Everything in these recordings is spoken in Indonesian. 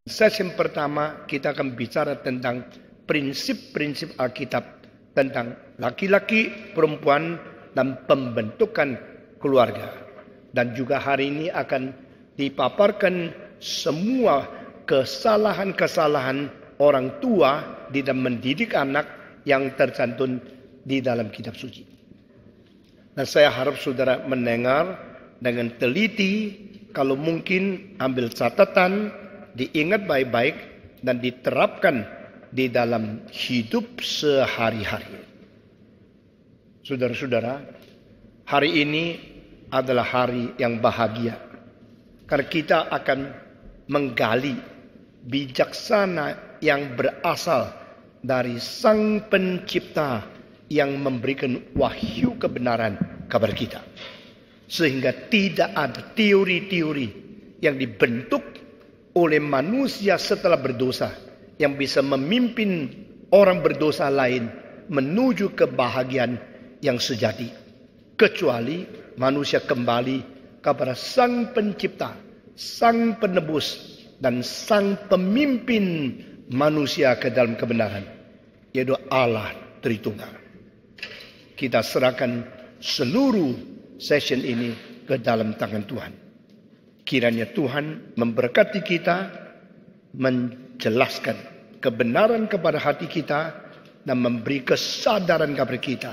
Sesi pertama kita akan bicara tentang prinsip-prinsip Alkitab tentang laki-laki, perempuan, dan pembentukan keluarga. Dan juga hari ini akan dipaparkan semua kesalahan-kesalahan orang tua di dalam mendidik anak yang tercantum di dalam kitab suci. Dan saya harap saudara mendengar dengan teliti, kalau mungkin ambil catatan, diingat baik-baik dan diterapkan di dalam hidup sehari-hari. Saudara-saudara, hari ini adalah hari yang bahagia karena kita akan menggali bijaksana yang berasal dari Sang Pencipta yang memberikan wahyu kebenaran kepada kita, sehingga tidak ada teori-teori yang dibentuk oleh manusia setelah berdosa yang bisa memimpin orang berdosa lain menuju kebahagiaan yang sejati, kecuali manusia kembali kepada Sang Pencipta, Sang Penebus, dan Sang Pemimpin manusia ke dalam kebenaran, yaitu Allah Tritunggal. Kita serahkan seluruh session ini ke dalam tangan Tuhan. Kiranya Tuhan memberkati kita, menjelaskan kebenaran kepada hati kita, dan memberi kesadaran kepada kita.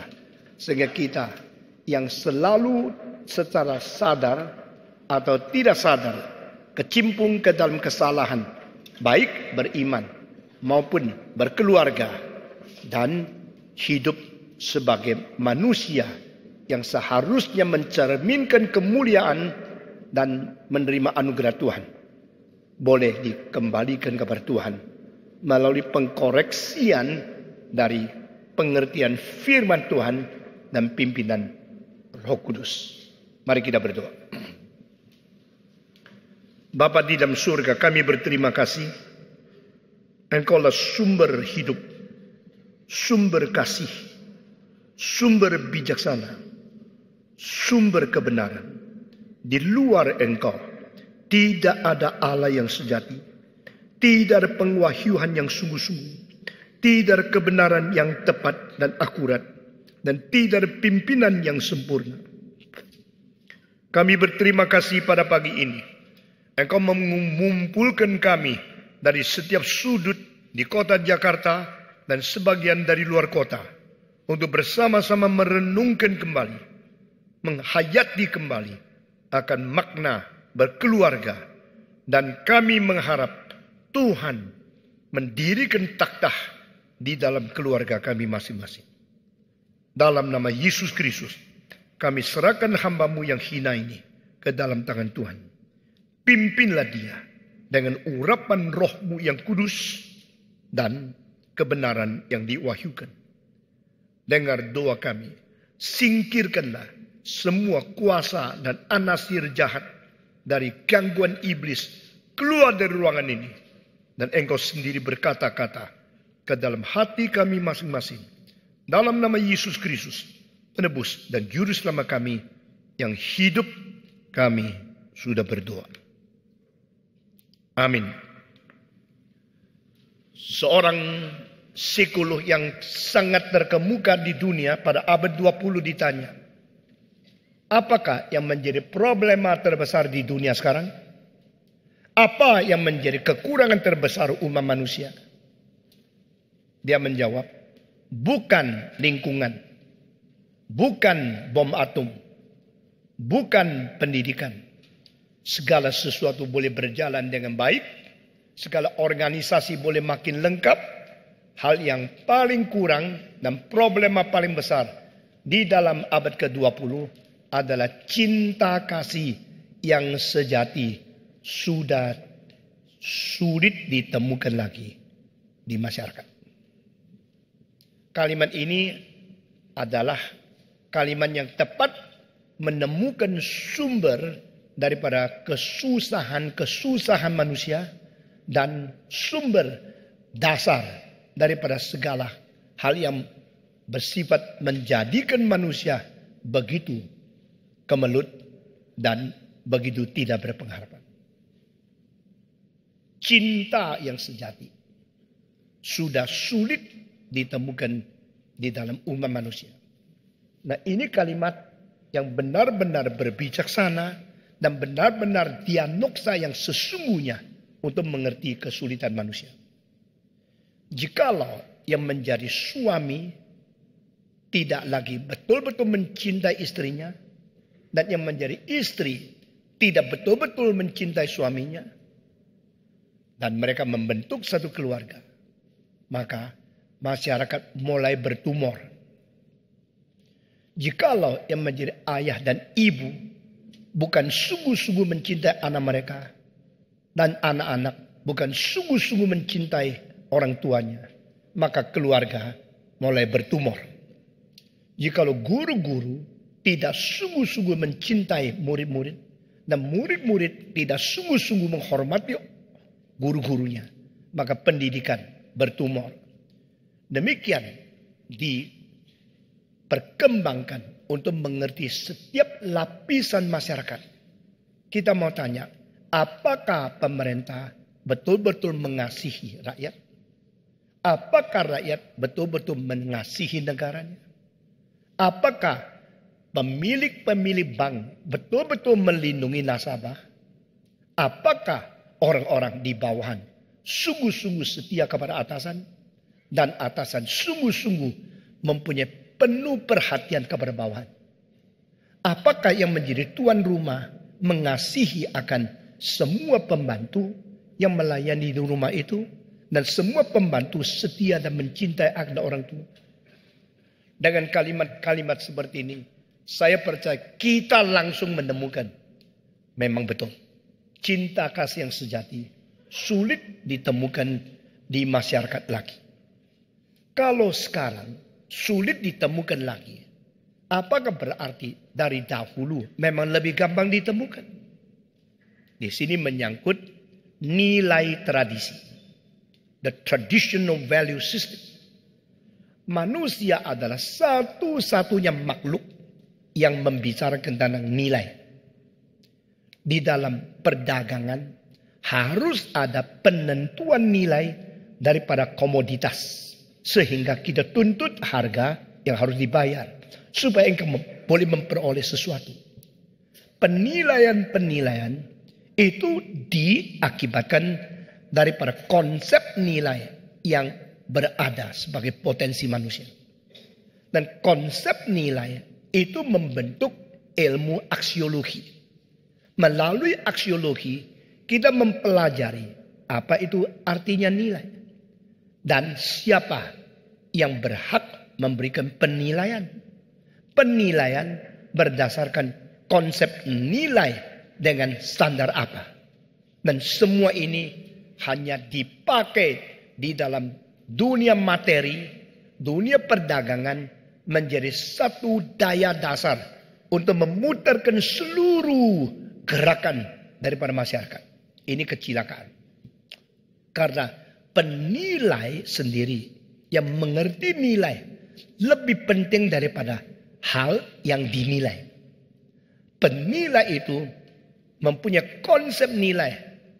Sehingga kita yang selalu secara sadar atau tidak sadar kecimpung ke dalam kesalahan, baik beriman maupun berkeluarga, dan hidup sebagai manusia yang seharusnya mencerminkan kemuliaan dan menerima anugerah Tuhan, boleh dikembalikan kepada Tuhan melalui pengkoreksian dari pengertian firman Tuhan dan pimpinan Roh Kudus. Mari kita berdoa. Bapa di dalam surga, kami berterima kasih. Engkaulah sumber hidup, sumber kasih, sumber bijaksana, sumber kebenaran. Di luar Engkau tidak ada Allah yang sejati, tidak ada pengwahyuan yang sungguh-sungguh, tidak ada kebenaran yang tepat dan akurat, dan tidak ada pimpinan yang sempurna. Kami berterima kasih pada pagi ini. Engkau mengumpulkan kami dari setiap sudut di kota Jakarta dan sebagian dari luar kota untuk bersama-sama merenungkan kembali, menghayati kembali akan makna berkeluarga, dan kami mengharap Tuhan mendirikan takhta di dalam keluarga kami masing-masing. Dalam nama Yesus Kristus, kami serahkan hamba-Mu yang hina ini ke dalam tangan Tuhan. Pimpinlah dia dengan urapan Roh-Mu yang kudus dan kebenaran yang diwahyukan. Dengar doa kami, singkirkanlah semua kuasa dan anasir jahat dari gangguan iblis keluar dari ruangan ini. Dan Engkau sendiri berkata-kata ke dalam hati kami masing-masing. Dalam nama Yesus Kristus, Penebus dan Juru Selamat kami yang hidup, kami sudah berdoa. Amin. Seorang psikolog yang sangat terkemuka di dunia pada abad 20 ditanya, apakah yang menjadi problema terbesar di dunia sekarang? Apa yang menjadi kekurangan terbesar umat manusia? Dia menjawab, bukan lingkungan, bukan bom atom, bukan pendidikan. Segala sesuatu boleh berjalan dengan baik, segala organisasi boleh makin lengkap. Hal yang paling kurang dan problema paling besar di dalam abad ke-20 adalah cinta kasih yang sejati sudah sulit ditemukan lagi di masyarakat. Kalimat ini adalah kalimat yang tepat menemukan sumber daripada kesusahan manusia dan sumber dasar daripada segala hal yang bersifat menjadikan manusia begitu kemelut dan begitu tidak berpengharapan. cinta yang sejati sudah sulit ditemukan di dalam umat manusia. Nah, ini kalimat yang benar-benar berbijaksana dan benar-benar diagnosa yang sesungguhnya untuk mengerti kesulitan manusia. Jikalau yang menjadi suami tidak lagi betul-betul mencintai istrinya, dan yang menjadi istri tidak betul-betul mencintai suaminya, dan mereka membentuk satu keluarga, maka masyarakat mulai bertumor. Jikalau yang menjadi ayah dan ibu bukan sungguh-sungguh mencintai anak mereka, dan anak-anak bukan sungguh-sungguh mencintai orang tuanya, maka keluarga mulai bertumor. Jikalau guru-guru tidak sungguh-sungguh mencintai murid-murid, dan murid-murid tidak sungguh-sungguh menghormati guru-gurunya, maka pendidikan bertumor. Demikian diperkembangkan untuk mengerti setiap lapisan masyarakat. Kita mau tanya, apakah pemerintah betul-betul mengasihi rakyat? Apakah rakyat betul-betul mengasihi negaranya? Apakah pemilik-pemilik bank betul-betul melindungi nasabah? Apakah orang-orang di bawahan sungguh-sungguh setia kepada atasan? Dan atasan sungguh-sungguh mempunyai penuh perhatian kepada bawahan? Apakah yang menjadi tuan rumah mengasihi akan semua pembantu yang melayani di rumah itu? Dan semua pembantu setia dan mencintai akan orang tua? Dengan kalimat-kalimat seperti ini, saya percaya kita langsung menemukan memang betul cinta kasih yang sejati sulit ditemukan di masyarakat lagi. Kalau sekarang sulit ditemukan lagi, apakah berarti dari dahulu memang lebih gampang ditemukan? Di sini menyangkut nilai tradisi. The traditional value system. Manusia adalah satu-satunya makhluk yang membicarakan tentang nilai. Di dalam perdagangan harus ada penentuan nilai daripada komoditas. Sehingga kita tuntut harga yang harus dibayar. Supaya engkau boleh memperoleh sesuatu. Penilaian-penilaian itu diakibatkan daripada konsep nilai yang berada sebagai potensi manusia. Dan konsep nilai itu membentuk ilmu aksiologi. Melalui aksiologi kita mempelajari apa itu artinya nilai. Dan siapa yang berhak memberikan penilaian. Penilaian berdasarkan konsep nilai dengan standar apa. Dan semua ini hanya dipakai di dalam dunia materi, dunia perdagangan menjadi satu daya dasar untuk memutarkan seluruh gerakan daripada masyarakat. Ini kecelakaan. Karena penilai sendiri yang mengerti nilai lebih penting daripada hal yang dinilai. Penilai itu mempunyai konsep nilai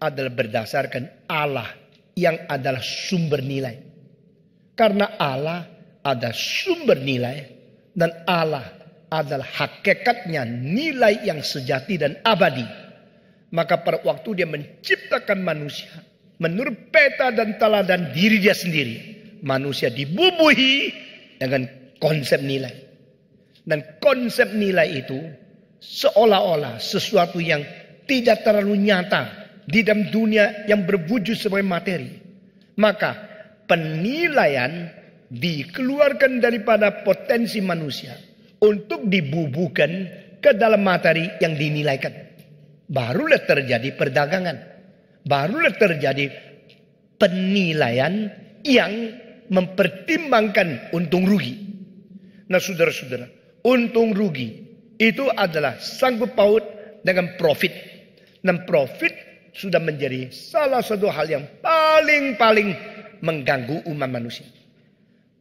adalah berdasarkan Allah yang adalah sumber nilai. Karena Allah ada sumber nilai dan Allah adalah hakikatnya nilai yang sejati dan abadi. Maka pada waktu dia menciptakan manusia menurut peta dan teladan diri dia sendiri, manusia dibubuhi dengan konsep nilai. Dan konsep nilai itu seolah-olah sesuatu yang tidak terlalu nyata di dalam dunia yang berwujud sebagai materi. Maka penilaian dikeluarkan daripada potensi manusia untuk dibubuhkan ke dalam materi yang dinilaikan. Barulah terjadi perdagangan. Barulah terjadi penilaian yang mempertimbangkan untung rugi. Nah saudara-saudara, untung rugi itu adalah sangkut paut dengan profit. Dan profit sudah menjadi salah satu hal yang paling mengganggu umat manusia.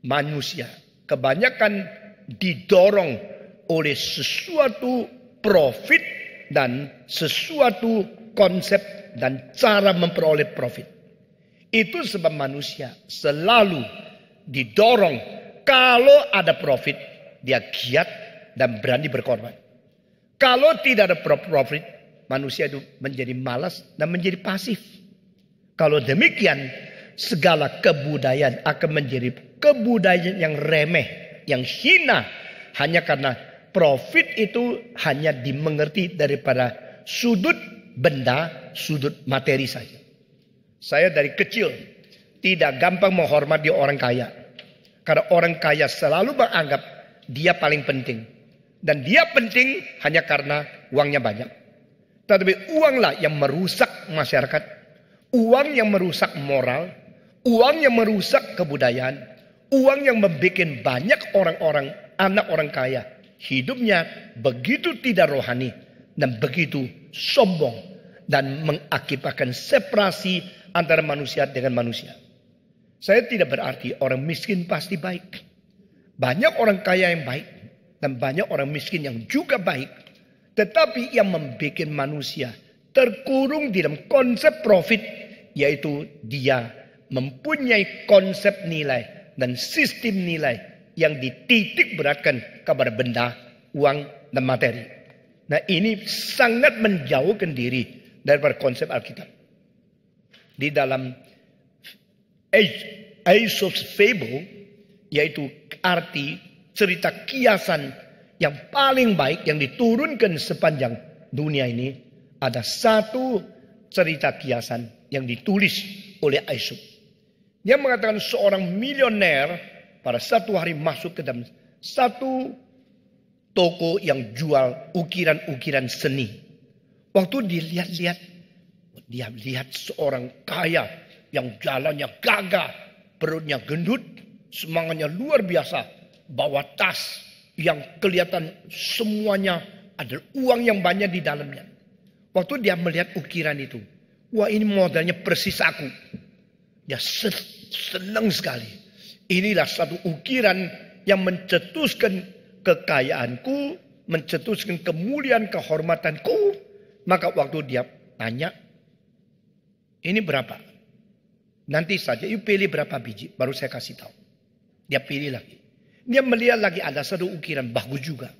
Manusia kebanyakan didorong oleh sesuatu profit dan sesuatu konsep dan cara memperoleh profit. Itu sebab manusia selalu didorong kalau ada profit, dia giat dan berani berkorban. Kalau tidak ada profit, manusia itu menjadi malas dan menjadi pasif. Kalau demikian, segala kebudayaan akan menjadi kebudayaan yang remeh, yang hina, hanya karena profit itu hanya dimengerti daripada sudut benda, sudut materi saja. Saya dari kecil tidak gampang menghormati orang kaya. Karena orang kaya selalu menganggap dia paling penting. Dan dia penting hanya karena uangnya banyak. Tetapi uanglah yang merusak masyarakat. Uang yang merusak moral. Uang yang merusak kebudayaan. Uang yang membuat banyak orang-orang, anak orang kaya, hidupnya begitu tidak rohani. Dan begitu sombong. Dan mengakibatkan separasi antara manusia dengan manusia. Saya tidak berarti orang miskin pasti baik. Banyak orang kaya yang baik. Dan banyak orang miskin yang juga baik. Tetapi yang membuat manusia terkurung di dalam konsep profit. Yaitu dia mempunyai konsep nilai dan sistem nilai yang dititik beratkan kepada benda, uang, dan materi. Nah ini sangat menjauhkan diri daripada konsep Alkitab. Di dalam Aesop's Fable, yaitu arti cerita kiasan yang paling baik yang diturunkan sepanjang dunia ini, ada satu cerita kiasan yang ditulis oleh Aesop. Dia mengatakan seorang milioner pada satu hari masuk ke dalam satu toko yang jual ukiran-ukiran seni. Waktu dilihat-lihat, dia lihat seorang kaya yang jalannya gagah, perutnya gendut, semangatnya luar biasa. Bawa tas yang kelihatan semuanya ada uang yang banyak di dalamnya. Waktu dia melihat ukiran itu, wah ini modelnya persis aku. Dia senang sekali. Inilah satu ukiran yang mencetuskan kekayaanku, mencetuskan kemuliaan, kehormatanku. Maka waktu dia tanya, ini berapa? Nanti saja, you pilih berapa biji, baru saya kasih tahu. Dia pilih lagi. Dia melihat lagi ada satu ukiran bagus juga.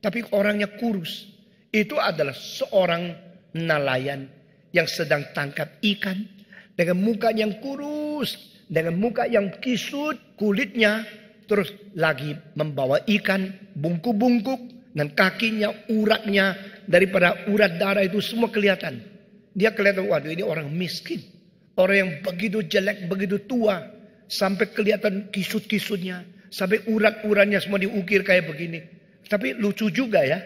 Tapi orangnya kurus. Itu adalah seorang nelayan yang sedang tangkap ikan. Dengan muka yang kurus. Dengan muka yang kisut kulitnya. Terus lagi membawa ikan bungkuk-bungkuk. Dan kakinya, uratnya. Daripada urat darah itu semua kelihatan. Dia kelihatan, waduh ini orang miskin. Orang yang begitu jelek, begitu tua. Sampai kelihatan kisut-kisutnya. Sampai urat-uratnya semua diukir kayak begini. Tapi lucu juga ya.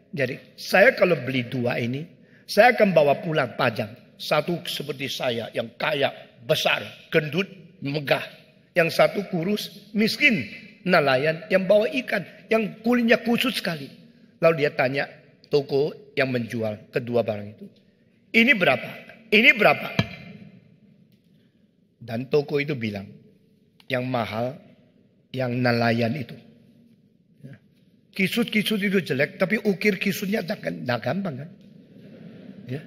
Jadi saya kalau beli dua ini. Saya akan bawa pulang pajang. Satu seperti saya yang kaya, besar, gendut, megah. Yang satu kurus, miskin, nelayan yang bawa ikan. Yang kulitnya khusus sekali. Lalu dia tanya toko yang menjual kedua barang itu. Ini berapa? Ini berapa? Dan toko itu bilang. Yang mahal. Yang nelayan itu. Kisut-kisut itu jelek. Tapi ukir kisutnya tidak gampang kan. Ya.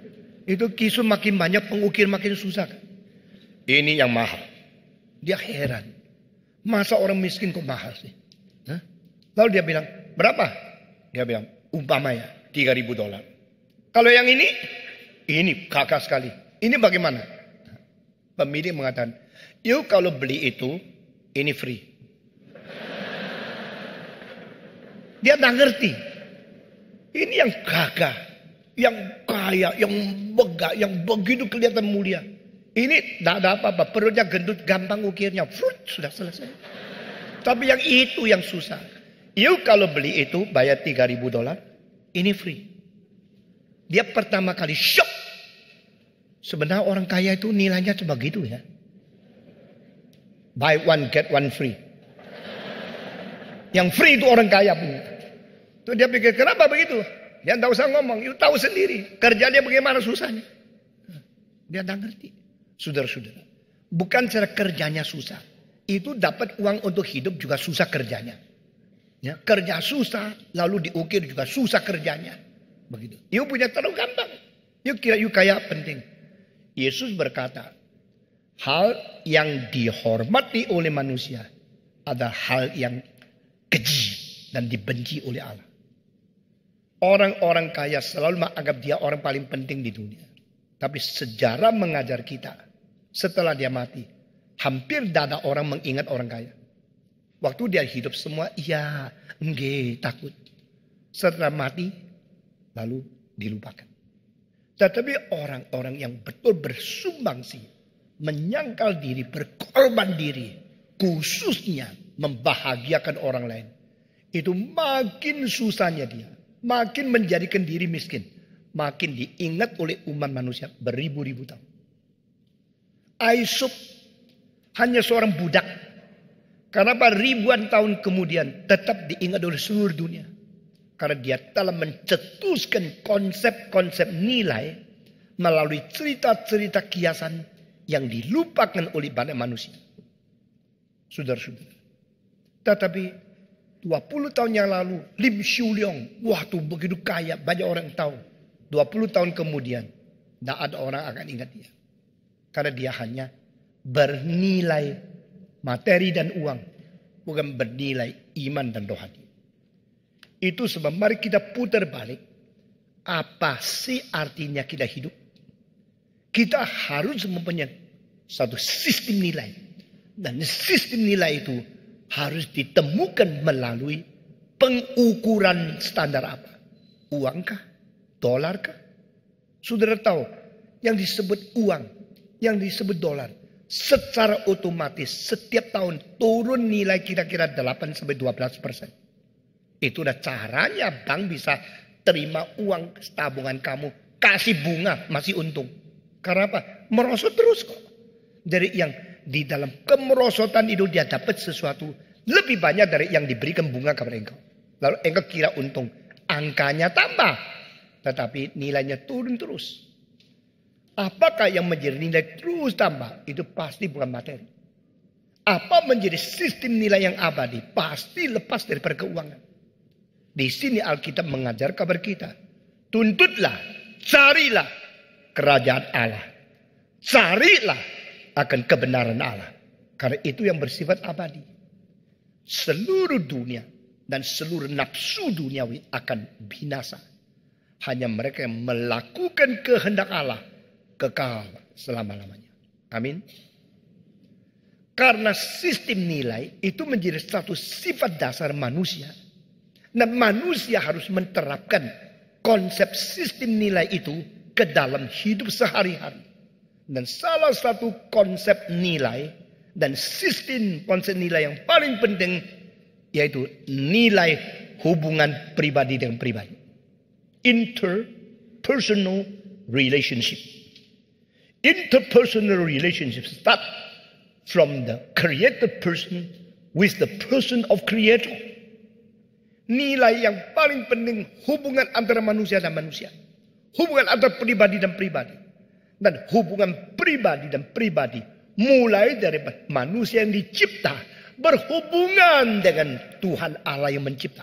Itu kisut makin banyak. Pengukir makin susah kan. Ini yang mahal. Dia heran. Masa orang miskin kok mahal sih. Hah? Lalu dia bilang. Berapa? Dia bilang. Umpamanya $3.000. Kalau yang ini. Ini kakak sekali. Ini bagaimana? Pemilik mengatakan. Yuk kalau beli itu. Ini free. Dia tak ngerti. Ini yang gagah. Yang kaya. Yang megah. Yang begitu kelihatan mulia. Ini tak ada apa-apa. Perutnya gendut. Gampang ukirnya. Frut, sudah selesai. Tapi yang itu yang susah. Yuk kalau beli itu. Bayar $3.000. Ini free. Dia pertama kali shock. Sebenarnya orang kaya itu nilainya cuma gitu ya. Buy one get one free. Yang free itu orang kaya punya. Tuh dia pikir kenapa begitu? Dia tidak usah ngomong, you tahu sendiri. Kerja dia bagaimana susahnya. Dia tidak ngerti. Saudara-saudara. Bukan cara kerjanya susah. Itu dapat uang untuk hidup juga susah kerjanya. Ya, kerja susah, lalu diukir juga susah kerjanya. Begitu. You punya terlalu gampang. You kira you kaya penting. Yesus berkata, Hal yang dihormati oleh manusia adalah hal yang keji dan dibenci oleh Allah. Orang-orang kaya selalu menganggap dia orang paling penting di dunia. Tapi sejarah mengajar kita, setelah dia mati, hampir tidak ada orang mengingat orang kaya. Waktu dia hidup semua, iya, enggak, takut. Setelah mati, lalu dilupakan. Tetapi orang-orang yang betul bersumbangsi, menyangkal diri, berkorban diri, khususnya membahagiakan orang lain, itu makin susahnya dia, makin menjadikan diri miskin, makin diingat oleh umat manusia beribu-ribu tahun. Ayub hanya seorang budak, kenapa ribuan tahun kemudian tetap diingat oleh seluruh dunia? Karena dia telah mencetuskan konsep-konsep nilai melalui cerita-cerita kiasan yang dilupakan oleh banyak manusia. Saudara-saudara. Tetapi 20 tahun yang lalu, Lim Siu Leong, wah tuh begitu kaya, banyak orang tahu. 20 tahun kemudian, tidak ada orang akan ingat dia. Karena dia hanya bernilai materi dan uang, bukan bernilai iman dan rohani. Itu sebab mari kita putar balik. Apa sih artinya kita hidup? Kita harus mempunyai satu sistem nilai. Dan sistem nilai itu harus ditemukan melalui pengukuran standar apa? Uangkah? Dolarkah? Saudara tahu, yang disebut uang, yang disebut dolar, secara otomatis setiap tahun turun nilai kira-kira 8-12%. Itulah caranya bank bisa terima uang tabungan kamu, kasih bunga, masih untung. Karena apa? Merosot terus kok. Dari yang di dalam kemerosotan itu dia dapat sesuatu lebih banyak dari yang diberikan bunga kepada engkau. Lalu engkau kira untung. Angkanya tambah. Tetapi nilainya turun terus. Apakah yang menjadi nilai terus tambah? Itu pasti bukan materi. Apa menjadi sistem nilai yang abadi? Pasti lepas daripada keuangan. Di sini Alkitab mengajar kabar kita. Tuntutlah, carilah kerajaan Allah. Carilah akan kebenaran Allah. Karena itu yang bersifat abadi. Seluruh dunia dan seluruh nafsu duniawi akan binasa. Hanya mereka yang melakukan kehendak Allah kekal selama-lamanya. Amin. Karena sistem nilai itu menjadi satu sifat dasar manusia. Dan manusia harus menerapkan konsep sistem nilai itu ke dalam hidup sehari-hari. Dan salah satu konsep nilai dan sistem konsep nilai yang paling penting yaitu nilai hubungan pribadi dengan pribadi. Interpersonal relationship. Interpersonal relationship start from the created person with the person of creator. Nilai yang paling penting hubungan antara manusia dan manusia. Hubungan antara pribadi dan pribadi. Dan hubungan pribadi dan pribadi mulai dari manusia yang dicipta berhubungan dengan Tuhan Allah yang mencipta.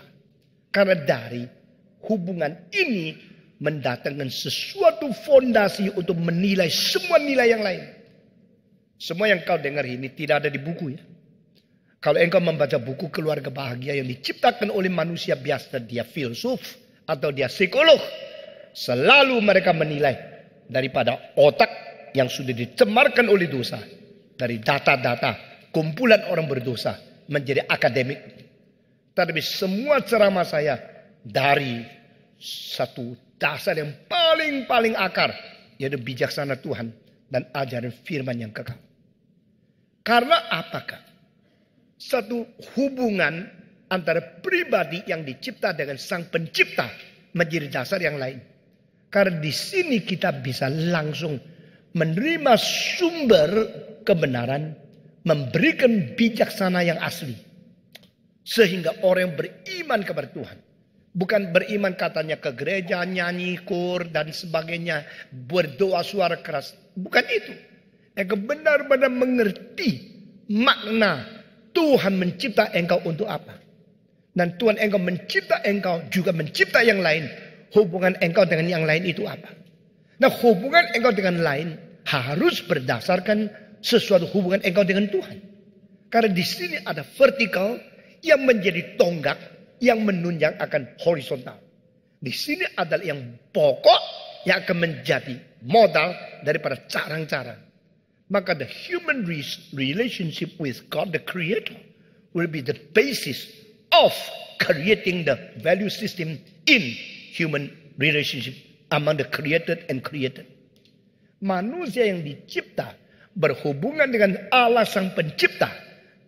Karena dari hubungan ini mendatangkan sesuatu fondasi untuk menilai semua nilai yang lain. Semua yang kau dengar ini tidak ada di buku ya. Kalau engkau membaca buku Keluarga Bahagia yang diciptakan oleh manusia biasa, dia filsuf atau dia psikolog, selalu mereka menilai daripada otak yang sudah dicemarkan oleh dosa, dari data-data kumpulan orang berdosa menjadi akademik. Tapi semua ceramah saya dari satu dasar yang paling akar, yaitu bijaksana Tuhan dan ajaran firman yang kekal. Karena apakah? Satu hubungan antara pribadi yang dicipta dengan sang pencipta menjadi dasar yang lain. Karena di sini kita bisa langsung menerima sumber kebenaran, memberikan bijaksana yang asli. Sehingga orang yang beriman kepada Tuhan. Bukan beriman katanya ke gereja, nyanyi, kur, dan sebagainya. Berdoa suara keras. Bukan itu. Yang benar-benar mengerti makna Tuhan mencipta engkau untuk apa. Dan Tuhan engkau mencipta engkau juga mencipta yang lain. Hubungan engkau dengan yang lain itu apa. Nah hubungan engkau dengan lain harus berdasarkan sesuatu hubungan engkau dengan Tuhan. Karena di sini ada vertikal yang menjadi tonggak yang menunjang akan horizontal. Di sini adalah yang pokok yang akan menjadi modal daripada carang-carang. Maka the human relationship with God the Creator will be the basis of creating the value system in human relationship among the created and created. Manusia yang dicipta berhubungan dengan Allah Sang Pencipta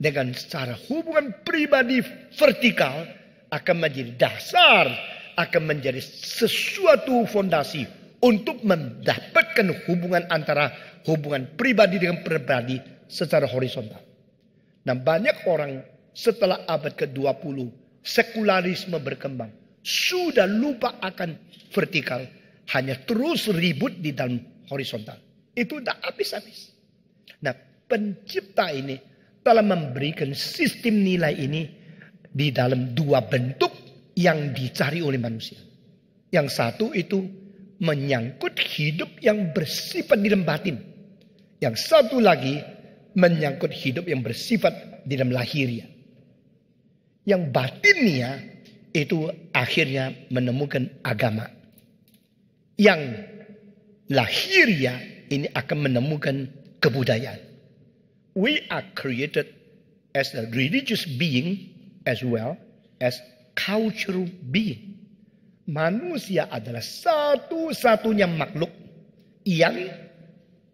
dengan secara hubungan pribadi vertikal akan menjadi dasar, akan menjadi sesuatu fondasi untuk mendapatkan hubungan antara hubungan pribadi dengan pribadi secara horizontal. Dan banyak orang setelah abad ke-20 sekularisme berkembang sudah lupa akan vertikal, hanya terus ribut di dalam horizontal. Itu tidak habis-habis. Nah, pencipta ini telah memberikan sistem nilai ini di dalam dua bentuk yang dicari oleh manusia. Yang satu itu menyangkut hidup yang bersifat di dalam batin. Yang satu lagi menyangkut hidup yang bersifat di dalam lahiriah. Yang batinnya itu akhirnya menemukan agama. Yang lahiriah ini akan menemukan kebudayaan. We are created as a religious being as well as cultural being. Manusia adalah satu-satunya makhluk yang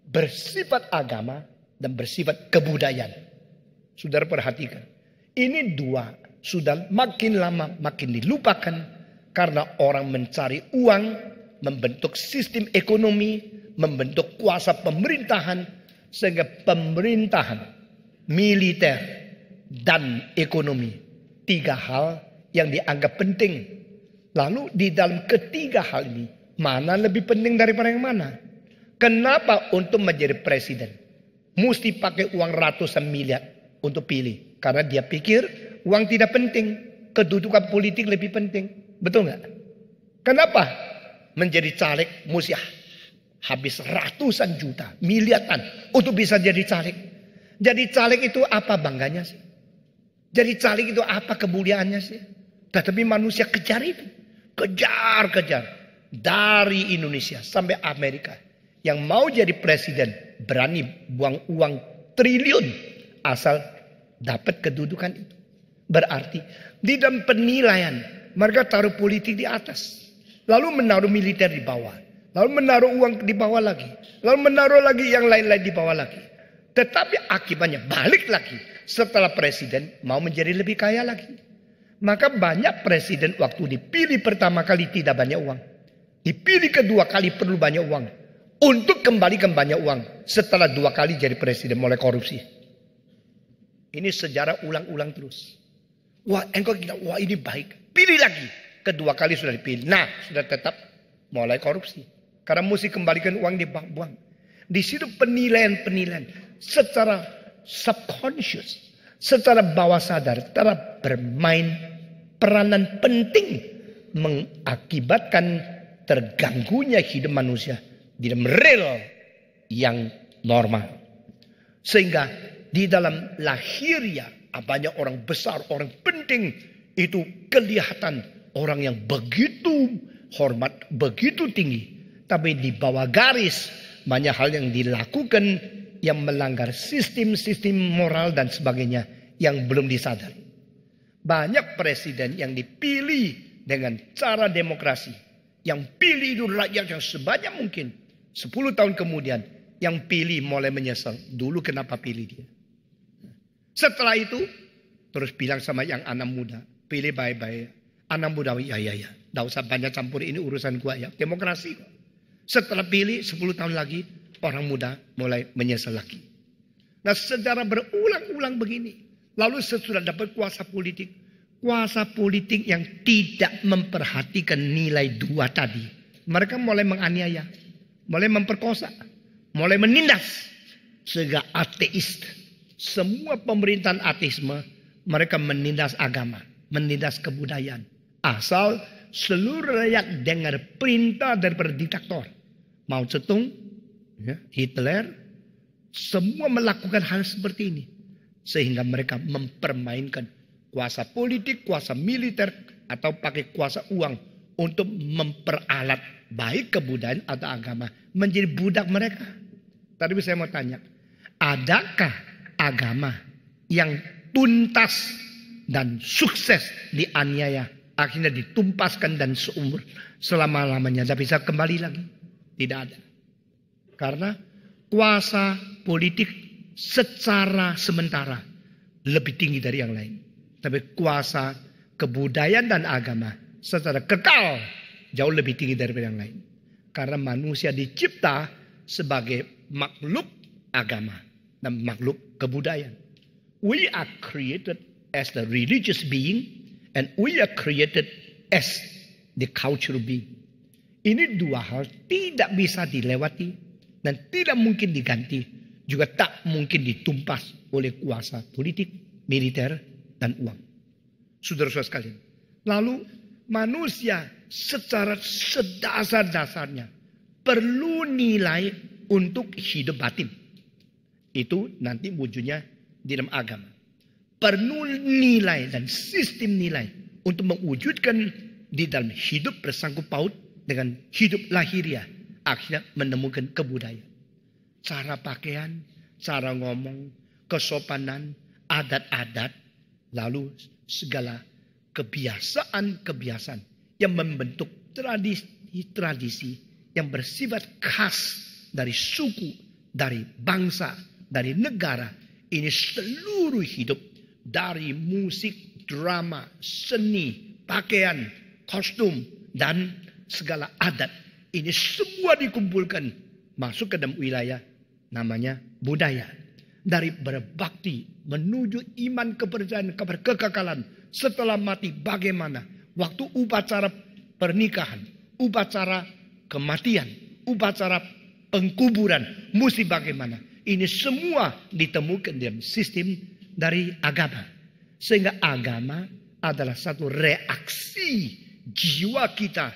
bersifat agama dan bersifat kebudayaan. Saudara perhatikan. Ini dua sudah makin lama makin dilupakan karena orang mencari uang, membentuk sistem ekonomi, membentuk kuasa pemerintahan, sehingga pemerintahan, militer, dan ekonomi. Tiga hal yang dianggap penting. Lalu di dalam ketiga hal ini, mana lebih penting daripada yang mana? Kenapa untuk menjadi presiden mesti pakai uang ratusan miliar untuk pilih? Karena dia pikir uang tidak penting, kedudukan politik lebih penting. Betul nggak? Kenapa menjadi caleg mesti habis ratusan juta, miliaran untuk bisa jadi caleg? Jadi caleg itu apa bangganya sih? Jadi caleg itu apa kemuliaannya sih? Tetapi manusia kejar itu. Kejar. Dari Indonesia sampai Amerika. Yang mau jadi presiden berani buang uang triliun asal dapat kedudukan itu. Berarti di dalam penilaian mereka taruh politik di atas. Lalu menaruh militer di bawah. Lalu menaruh uang di bawah lagi. Lalu menaruh lagi yang lain-lain di bawah lagi. Tetapi akibatnya balik lagi. Setelah presiden mau menjadi lebih kaya lagi. Maka banyak presiden waktu dipilih pertama kali tidak banyak uang. Dipilih kedua kali perlu banyak uang. Untuk kembalikan banyak uang. Setelah dua kali jadi presiden mulai korupsi. Ini sejarah ulang-ulang terus. Wah engkau tidak, wah ini baik. Pilih lagi. Kedua kali sudah dipilih. Nah sudah tetap mulai korupsi. Karena mesti kembalikan uang dibuang. Di situ penilaian secara subconscious. Secara bawah sadar telah bermain peranan penting mengakibatkan terganggunya hidup manusia di dalam real yang normal. Sehingga di dalam lahiriah banyak orang besar, orang penting itu kelihatan orang yang begitu hormat, begitu tinggi. Tapi di bawah garis banyak hal yang dilakukan yang melanggar sistem-sistem moral dan sebagainya yang belum disadari. Banyak presiden yang dipilih dengan cara demokrasi. Yang pilih itu rakyat yang sebanyak mungkin. 10 tahun kemudian yang pilih mulai menyesal. Dulu kenapa pilih dia? Setelah itu terus bilang sama yang anak muda. Pilih baik-baik. Anak muda ya. Tidak usah banyak campur, ini urusan gua ya. Demokrasi kok. Setelah pilih 10 tahun lagi. Orang muda mulai menyesal lagi. Nah sejarah berulang-ulang begini. Lalu sesudah dapat kuasa politik. Kuasa politik yang tidak memperhatikan nilai dua tadi. Mereka mulai menganiaya. Mulai memperkosa. Mulai menindas. Sehingga ateis. Semua pemerintahan ateisme. Mereka menindas agama. Menindas kebudayaan. Asal seluruh rakyat dengar perintah daripada diktator. Mao Zedong. Hitler, Semua melakukan hal seperti ini. Sehingga mereka mempermainkan kuasa politik, kuasa militer, atau pakai kuasa uang untuk memperalat baik kebudayaan atau agama menjadi budak mereka. Tadi saya mau tanya, adakah agama yang tuntas dan sukses dianiaya, akhirnya ditumpaskan dan seumur selama-lamanya tidak bisa kembali lagi? Tidak ada. Karena kuasa politik secara sementara lebih tinggi dari yang lain. Tapi kuasa kebudayaan dan agama secara kekal jauh lebih tinggi dari yang lain. Karena manusia dicipta sebagai makhluk agama dan makhluk kebudayaan. We are created as the religious being and we are created as the cultural being. Ini dua hal tidak bisa dilewati dan tidak mungkin diganti, juga tak mungkin ditumpas oleh kuasa politik, militer, dan uang. Saudara-saudara sekalian, lalu manusia secara sedasar-dasarnya perlu nilai untuk hidup batin. Itu nanti wujudnya di dalam agama. Perlu nilai dan sistem nilai untuk mewujudkan di dalam hidup bersangkut paut dengan hidup lahiriah. Akhirnya menemukan kebudayaan. Cara pakaian, cara ngomong, kesopanan, adat-adat, lalu segala kebiasaan-kebiasaan yang membentuk tradisi-tradisi yang bersifat khas dari suku, dari bangsa, dari negara. Ini seluruh hidup dari musik, drama, seni, pakaian, kostum, dan segala adat. Ini semua dikumpulkan masuk ke dalam wilayah namanya budaya. Dari berbakti menuju iman, kepercayaan, kekekalan setelah mati bagaimana. Waktu upacara pernikahan, upacara kematian, upacara pengkuburan, mesti bagaimana. Ini semua ditemukan dalam sistem dari agama. Sehingga agama adalah satu reaksi jiwa kita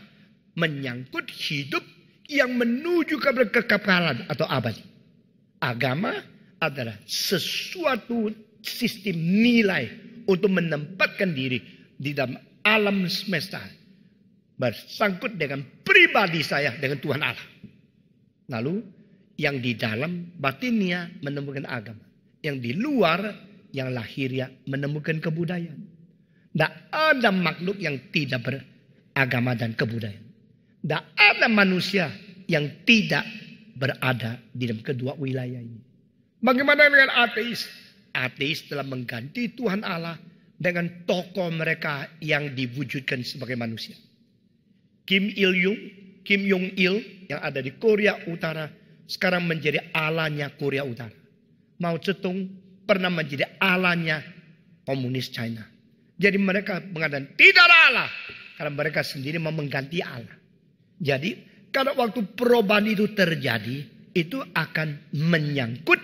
menyangkut hidup yang menuju ke kekekalan atau abadi. Agama adalah sesuatu sistem nilai untuk menempatkan diri di dalam alam semesta. Bersangkut dengan pribadi saya dengan Tuhan Allah. Lalu yang di dalam batinnya menemukan agama. Yang di luar yang lahiriah menemukan kebudayaan. Tidak ada makhluk yang tidak beragama dan kebudayaan. Tidak ada manusia yang tidak berada di dalam kedua wilayah ini. Bagaimana dengan ateis? Ateis telah mengganti Tuhan Allah dengan tokoh mereka yang diwujudkan sebagai manusia. Kim Jong-il yang ada di Korea Utara sekarang menjadi allahnya Korea Utara. Mao Zedong pernah menjadi allahnya komunis China. Jadi mereka mengatakan tidak ada Allah karena mereka sendiri mau mengganti Allah. Jadi kalau waktu perubahan itu terjadi, itu akan menyangkut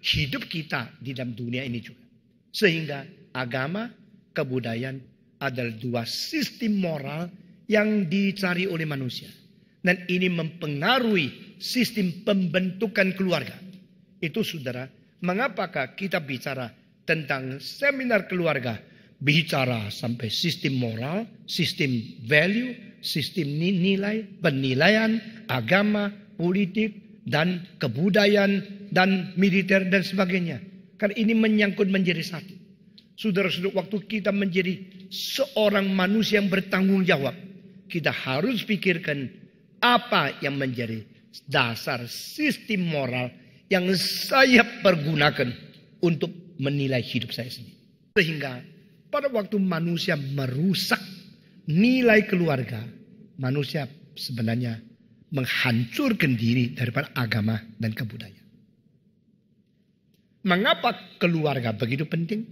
hidup kita di dalam dunia ini juga. Sehingga agama, kebudayaan adalah dua sistem moral yang dicari oleh manusia. Dan ini mempengaruhi sistem pembentukan keluarga. Itu saudara, mengapakah kita bicara tentang seminar keluarga, bicara sampai sistem moral, sistem value, sistem nilai, penilaian, agama, politik, dan kebudayaan, dan militer, dan sebagainya. Karena ini menyangkut menjadi satu. Saudara-saudara, waktu kita menjadi seorang manusia yang bertanggung jawab, kita harus pikirkan apa yang menjadi dasar sistem moral yang saya pergunakan untuk menilai hidup saya sendiri. Sehingga pada waktu manusia merusak nilai keluarga, manusia sebenarnya menghancurkan diri daripada agama dan kebudayaan. Mengapa keluarga begitu penting?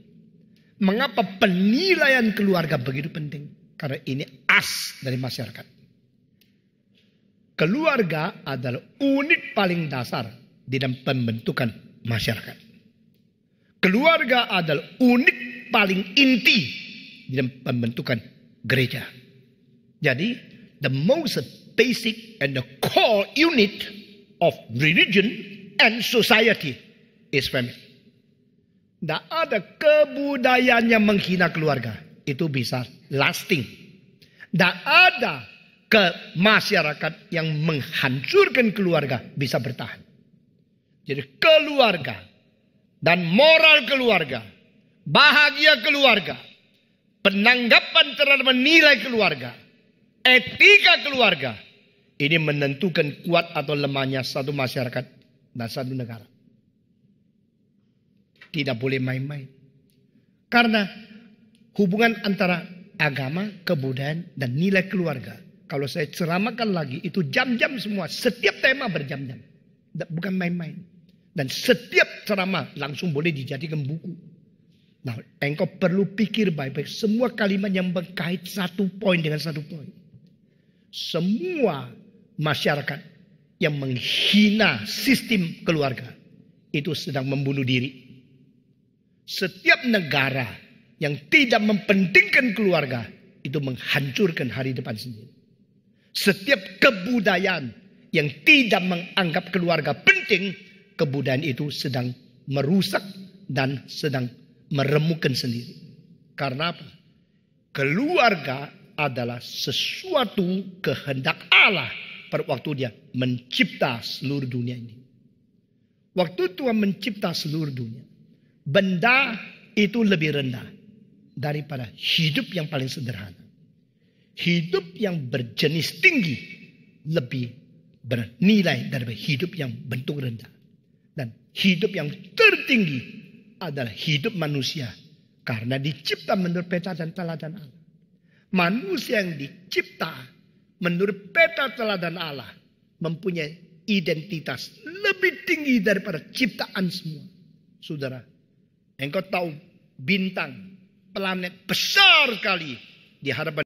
Mengapa penilaian keluarga begitu penting? Karena ini as dari masyarakat. Keluarga adalah unit paling dasar di dalam pembentukan masyarakat. Keluarga adalah unit paling inti di dalam pembentukan gereja. Jadi, the most basic and the core unit of religion and society is family. Tidak ada kebudayaan yang menghina keluarga. Itu bisa lasting. Tidak ada ke masyarakat yang menghancurkan keluarga bisa bertahan. Jadi keluarga dan moral keluarga, bahagia keluarga, penanggapan terhadap nilai keluarga, etika keluarga, ini menentukan kuat atau lemahnya satu masyarakat dan satu negara. Tidak boleh main-main. Karena hubungan antara agama, kebudayaan, dan nilai keluarga. Kalau saya ceramahkan lagi, itu jam-jam semua. Setiap tema berjam-jam. Bukan main-main. Dan setiap ceramah langsung boleh dijadikan buku. Nah, engkau perlu pikir baik-baik. Semua kalimat yang berkait satu poin dengan satu poin. Semua masyarakat yang menghina sistem keluarga itu sedang membunuh diri. Setiap negara yang tidak mempentingkan keluarga itu menghancurkan hari depan sendiri. Setiap kebudayaan yang tidak menganggap keluarga penting, kebudayaan itu sedang merusak dan sedang meremukkan sendiri. Karena apa? Keluarga adalah sesuatu kehendak Allah pada waktu dia mencipta seluruh dunia ini. Waktu Tuhan mencipta seluruh dunia, benda itu lebih rendah daripada hidup yang paling sederhana. Hidup yang berjenis tinggi lebih bernilai daripada hidup yang bentuk rendah. Dan hidup yang tertinggi adalah hidup manusia. Karena dicipta menurut peta dan teladan Allah. Manusia yang dicipta menurut peta teladan Allah mempunyai identitas lebih tinggi daripada ciptaan semua. Saudara, engkau tahu bintang, planet besar sekali di hadapan